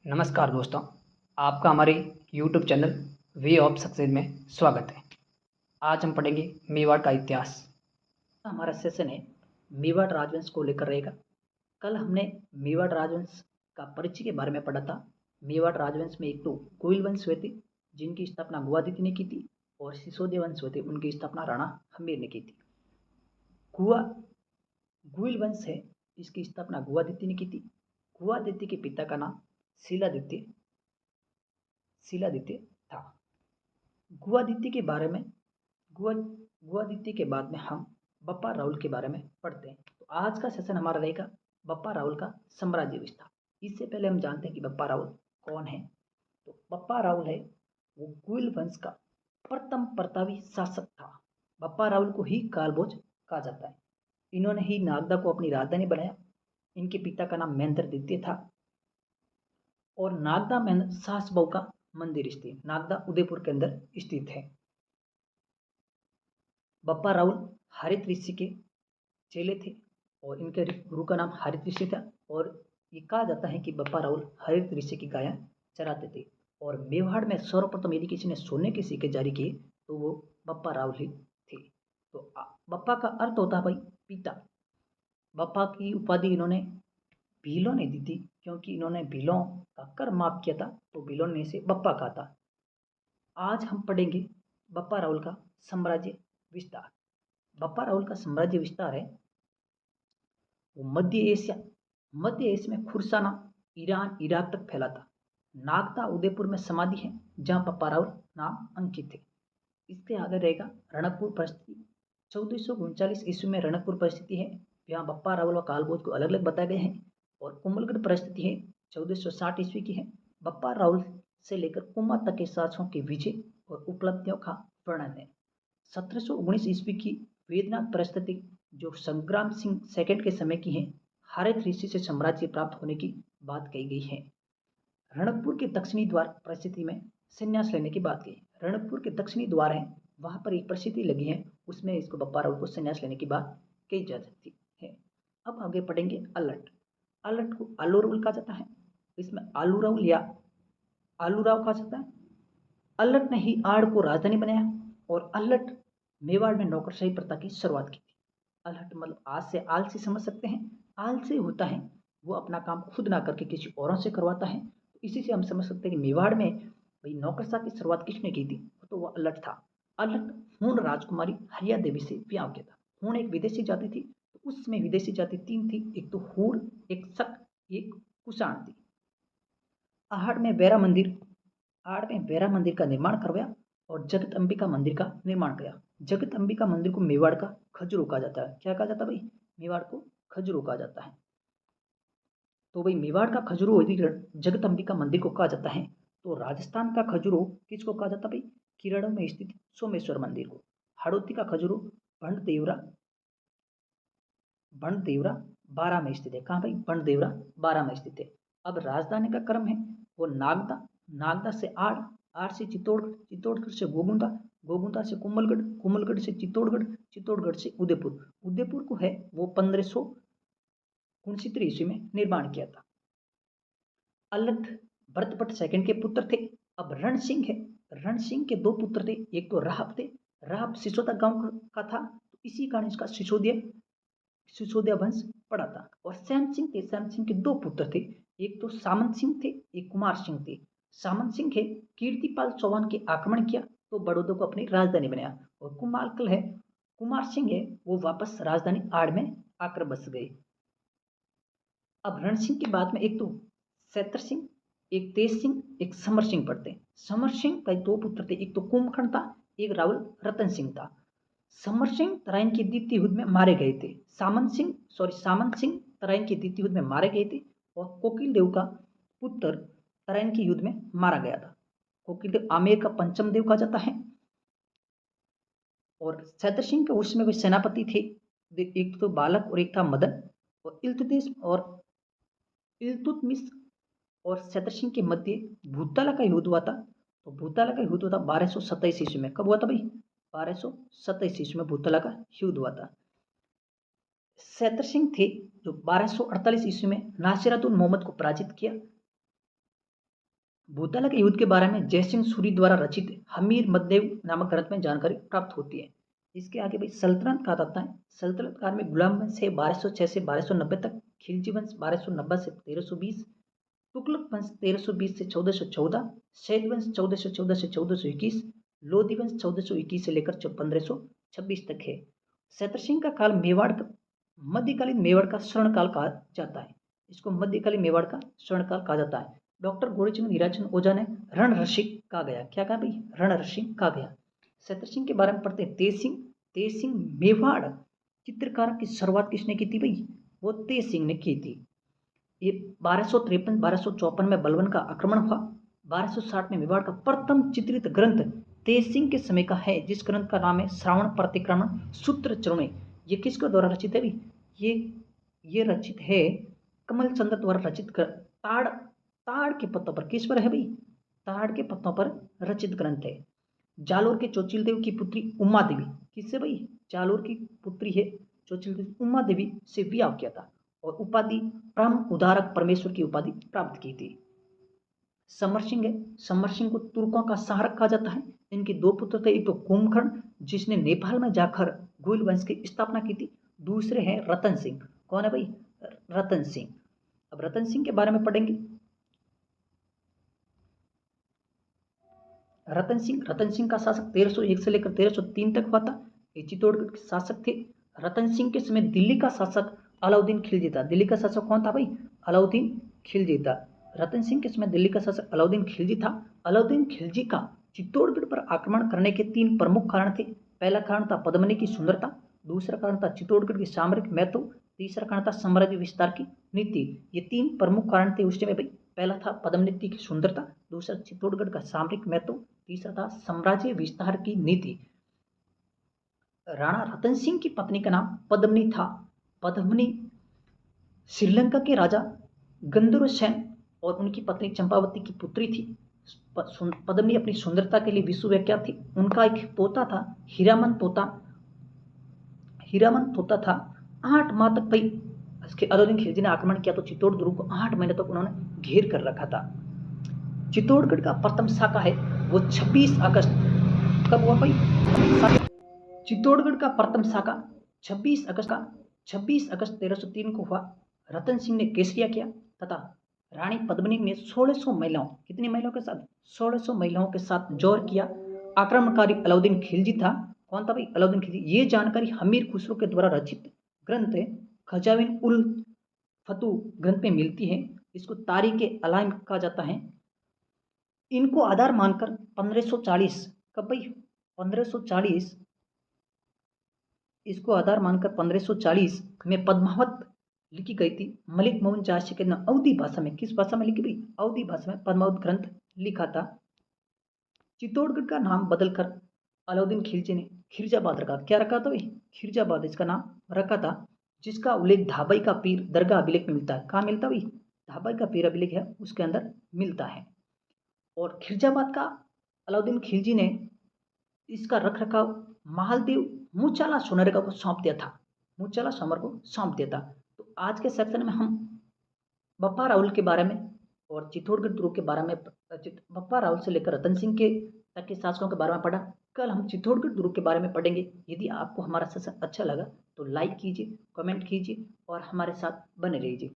नमस्कार दोस्तों, आपका हमारे YouTube channel way of success में स्वागत है। आज हम पढ़ेंगे मेवाड़ का इतिहास। हमारा सेशन है मेवाड़ राजवंश को लेकर रहेगा। कल हमने मेवाड़ राजवंश का परिचय के बारे में पढ़ा था। मेवाड़ राजवंश में एक तो गोइल वंश हुए थे जिनकी स्थापना गुआदित्य ने की थी, और सिसोदिया वंश हुए थे, उनकी स्थापना राणा हम्मीर ने की थी। गुआ गोइल वंश है, इसकी स्थापना गुआदित्य ने की थी। गुआदित्य के पिता का नाम शिलादित्य शिलादित्य था। गुआदित्य के बारे में गुआ गुआदित्य के बाद में हम बप्पा राहुल के बारे में पढ़ते हैं। तो आज का सेशन हमारा रहेगा बप्पा राहुल का साम्राज्य विस्तार। इससे पहले हम जानते हैं कि बप्पा राहुल कौन है। तो बप्पा राहुल है वो गुइल वंश का प्रथम प्रतापी शासक था। बप्पा राहुल को ही कालभोज कहा जाता है। इन्होंने ही नागदा को अपनी राजधानी बनाया। इनके पिता का नाम महेंद्र द्वितीय था, और नागदा में सास बहू का मंदिर स्थित, नागदा उदयपुर के अंदर स्थित है। बप्पा राहुल हरित ऋषि के चेले थे, और इनके गुरु का नाम हरित ऋषि था। और ये कहा जाता है कि बप्पा राहुल हरित ऋषि की गायें चराते थे। और मेवाड़ में सर्वप्रथम यदि किसी ने सोने के सिक्के जारी किए तो वो बप्पा राहुल ही थे। तो बप्पा का अर्थ होता है भाई पिता। बप्पा की उपाधि इन्होंने भीलों ने दी थी, क्योंकि इन्होंने भीलों का कर माफ किया था, तो भीलों ने इसे बप्पा कहा था। आज हम पढ़ेंगे बप्पा राहुल का साम्राज्य विस्तार। बप्पा राहुल का साम्राज्य विस्तार है वो मध्य एशिया में खुरसाना, ईरान, इराक तक फैला था। नागदा उदयपुर में समाधि है जहां बप्पा राहुल नाम अंकित है। इसके आगे रहेगा रणकपुर परिस्थिति। 1439 ईस्वी में रणकपुर परिस्थिति है, जहाँ बप्पा राहुल और कालभोज को अलग अलग बताए गए हैं। और कुंभलगढ़ परिस्थिति है, 1460 ईस्वी की है। बप्पा राहुल से लेकर कुमार तक के शासकों के विजय और उपलब्धियों का वर्णन है। 1719 ईस्वी की वेदनाथ परिस्थिति जो संग्राम सिंह सेकंड के समय की है, हरित ऋषि से साम्राज्य प्राप्त होने की बात कही गई है। रणकपुर के दक्षिणी द्वार परिस्थिति में संन्यास लेने की बात कही। रणकपुर के दक्षिणी द्वार है, वहां पर एक परिस्थिति लगी है, उसमें इसको बप्पा राहुल को संन्यास लेने की बात कही जा सकती है। अब आगे पढ़ेंगे अलट। अलट को आलू राहुल कहा जाता है। इसमें आलू राहुल या आलू राव कहा जाता है। अलट ने ही आड़ को राजधानी बनाया, और अलट मेवाड़ में नौकरशाही प्रथा की शुरुआत की थी। अलट मतलब आज से आलसी समझ सकते हैं। आलसी होता है वो अपना काम खुद ना करके किसी औरों से करवाता है। तो इसी से हम समझ सकते हैं कि मेवाड़ में भाई नौकरशाह की शुरुआत किसने की थी, तो वो अलट था। अलट हूण राजकुमारी हरिया देवी से ब्याह किया था। हूण एक विदेशी जाति थी, तो उसमें विदेशी जाति तीन थी, एक तो हूण, एक शक, एक कुषाण थी। आहड़ में बैरा मंदिर आड़ में बैरा मंदिर का निर्माण करवाया, और जगत अंबिका मंदिर का निर्माण किया। जगत अंबिका मंदिर को मेवाड़ का खजुरो कहा जाता है। क्या कहा जाता है भाई, मेवाड़ को खजुरो कहा जाता है। तो भाई मेवाड़ का खजुरो यदि जगत अंबिका मंदिर को कहा जाता है, तो राजस्थान का खजुरो किसको कहा जाता है भाई, किरणों में स्थित सोमेश्वर मंदिर को। हड़ौती का खजुरो भंड देवरा 12 में स्थित है। कहाँ भाई, भंड देवरा 12 में स्थित है। अब राजधानी का क्रम है वो नागदा, नागदा से आड़, आड़ से चित्तौड़गढ़, चित्तौड़गढ़ से गोगुंदा, गोगुंदा से कुंभलगढ़, कुंभलगढ़ से चित्तौड़गढ़, चित्तौड़गढ़ से उदयपुर, उदयपुर को है वो 1569 ईस्वी में निर्माण किया था। अलट भरतभट्ट सेकंड के पुत्र थे। अब रण सिंह है, रण सिंह के दो पुत्र थे, एक तो राहब थे, राहब सिसोदा गांव का था, तो इसी कारण इसका सिसोदिया वंश पड़ा था। और श्याम सिंह थे, श्याम सिंह के दो पुत्र थे, एक तो सामंत सिंह थे, एक कुमार सिंह थे। सामंत सिंह है कीर्तिपाल चौहान के आक्रमण किया तो बड़ौदा को अपनी राजधानी बनाया, और कुमार सिंह है वो वापस राजधानी आड़ में आकर बस गए। अब रण सिंह के बाद में एक तो सैत्र सिंह, एक तेज सिंह, एक समर सिंह पड़ते हैं। समर सिंह का दो पुत्र थे, एक तो कुंभकर्ण था, एक राहुल रतन सिंह था। समर सिंह तराइन के द्वितीय युद्ध में मारे गए थे। सामंत सिंह तराइन के द्वितीय युद्ध में मारे गए थे, और कोकिल देव का पुत्र तराइन के युद्ध में मारा गया था। कोकिल देव आमेर का पंचम देव कहा जाता है। और सैत्र सिंह के उसमें वे सेनापति थे, एक तो बालक और एक था मदन। और इल्तुतमिश और सैत्र सिंह के मध्य भूतला का युद्ध हुआ था। तो भूतला का युद्ध हुआ था 1227 ईस्वी में। कब हुआ था भाई, 1227 ईस्वी में भूतला का युद्ध हुआ था। सैत्र सिंह थे जो 1248 ईस्वी में नासिरुद्दीन मोहम्मद को पराजित किया। भूतला के युद्ध के बारे में जयसिंह सूरी द्वारा रचित हमीर मद्देव नामक ग्रंथ में जानकारी प्राप्त होती है। इसके आगे भाई सल्तनत कहा जाता है। सल्तनत काल में गुलाम वंश से 1206 से 1290 तक, खिलजी वंश 1290 से 1320, तुगलक वंश 1320 से 1414, सैद वंश 1414 से 1421, लोधी वंश 1421 से लेकर 1526 तक है। सैतर सिंह का काल मेवाड़ का मध्यकालीन मेवाड़ का स्वर्णकाल कहा जाता है। इसको मध्यकालीन मेवाड़ का स्वर्णकाल कहा जाता है। डॉक्टर गोरीचंद हीराचंद ओझा ने रण रसिक कहा गया। क्या कहा भाई? रण रसिक कहा गया। सैतर सिंह के बारे में पढ़ते हैं। तेज सिंह मेवाड़ चित्रकार की शुरुआत किसने की थी भाई? वो तेज सिंह ने की थी। ये 1253-1254 में बलवन का आक्रमण हुआ। 1260 में मेवाड़ का प्रथम चित्रित ग्रंथ तेज सिंह के समय का है, जिस ग्रंथ का नाम है श्रावण प्रतिक्रमण सूत्र चरणों। ये किसके द्वारा रचित है भाई? ये रचित है कमल चंद्र द्वारा रचित ताड़ ताड़ के पत्तों पर। किस पर है भाई? ताड़ के पत्तों पर रचित ग्रंथ है। जालोर के चोचिल देव की पुत्री उमा देवी, किससे भाई? जालोर की पुत्री है चोचिल देवी, उमा देवी से विवाह किया था और उपाधि ब्रह्म उदारक परमेश्वर की उपाधि प्राप्त की थी। समर सिंह है। समर सिंह को तुर्कों का सहारक कहा जाता है। इनके दो पुत्र थे, एक तो कुंभकर्ण जिसने नेपाल में जाकर गुइल वंश की स्थापना की थी, दूसरे हैं रतन सिंह। कौन है भाई? रतन सिंह। अब रतन सिंह के बारे में पढ़ेंगे। रतन सिंह का शासक 1301 से लेकर 1303 तक हुआ था। ये चित्तौड़गढ़ के शासक थे। रतन सिंह के समय दिल्ली का शासक अलाउद्दीन खिलजी था। दिल्ली का शासक कौन था भाई? अलाउद्दीन खिलजी था। रतन सिंह के समय दिल्ली का शासक अलाउद्दीन खिलजी था। अलाउद्दीन खिलजी का चित्तौड़गढ़ पर आक्रमण करने के 3 प्रमुख कारण थे। पहला कारण था पद्मिनी की सुंदरता, दूसरा कारण था चित्तौड़गढ़ की सामरिक महत्व, तीसरा कारण था साम्राज्य विस्तार की नीति। ये 3 प्रमुख कारण थे उस समय भाई। पहला था पद्मिनी की सुंदरता, दूसरा चित्तौड़गढ़ का सामरिक महत्व, तीसरा था साम्राज्य विस्तार की नीति। राणा रतन सिंह की पत्नी का नाम पद्मिनी था। पद्मिनी श्रीलंका के राजा गंधर्व सेन और उनकी पत्नी चंपावती की पुत्री थी। पद्मिनी अपनी सुंदरता के लिए विश्व विख्यात थी। उनका एक पोता था हीरामन तोता था। 8 माह तक भाई इसके अलाउद्दीन खिलजी ने आक्रमण किया तो चित्तौड़ दुर्ग को 8 महीने तक उन्होंने घेर कर रखा था। चित्तौड़गढ़ का प्रथम शाखा है वो 26 अगस्त कब हुआ भाई? चित्तौड़गढ़ का प्रथम शाखा 26 अगस्त 1303 को हुआ। रतन सिंह ने केसरिया किया तथा रानी पद्मिनी ने 1600 महिलाओं, कितनी महिलाओं के साथ? 1600 महिलाओं के साथ जोर किया। आक्रमणकारी अलाउद्दीन खिलजी था। कौन था भाई? अलाउद्दीन खिलजी। ये जानकारी हमीर खुसरो के द्वारा रचित ग्रंथ खजाविन उल फतू ग्रंथ में मिलती है। इसको तारीख अलाइम कहा जाता है। इनको आधार मानकर 1540 कब भाई? 1540 इसको आधार मानकर 1540 में पद्मावत लिखी गई थी। मलिक मोहन चाशी के नाम अवधी भाषा में। किस भाषा में लिखी भाई? अवधी भाषा में पद्मावत ग्रंथ लिखा था। चित्तौड़गढ़ का नाम बदलकर अलाउद्दीन खिलजी ने खिरजाबाद रखा। क्या रखा था भाई? खिरजाबाद इसका नाम रखा था, जिसका उल्लेख धाबाई का पीर दरगाह अभिलेख में मिलता है। कहाँ मिलता भाई? धाबाई का पीर अभिलेख है उसके अंदर मिलता है। और खिरजाबाद का अलाउद्दीन खिलजी ने इसका रख रखाव महालदेव मुचाला सोनरगा को सौंप दिया था। मुचाला सोमर को सौंप दिया था। तो आज के सेक्शन में हम बप्पा राउल के बारे में और चित्तौड़गढ़ दुर्ग के बारे में, बप्पा राउल से लेकर रतन सिंह के तक के शासकों के बारे में पढ़ा। कल हम चित्तौड़गढ़ दुर्ग के बारे में पढ़ेंगे। यदि आपको हमारा सेशन अच्छा लगा तो लाइक कीजिए, कमेंट कीजिए और हमारे साथ बने रहिए।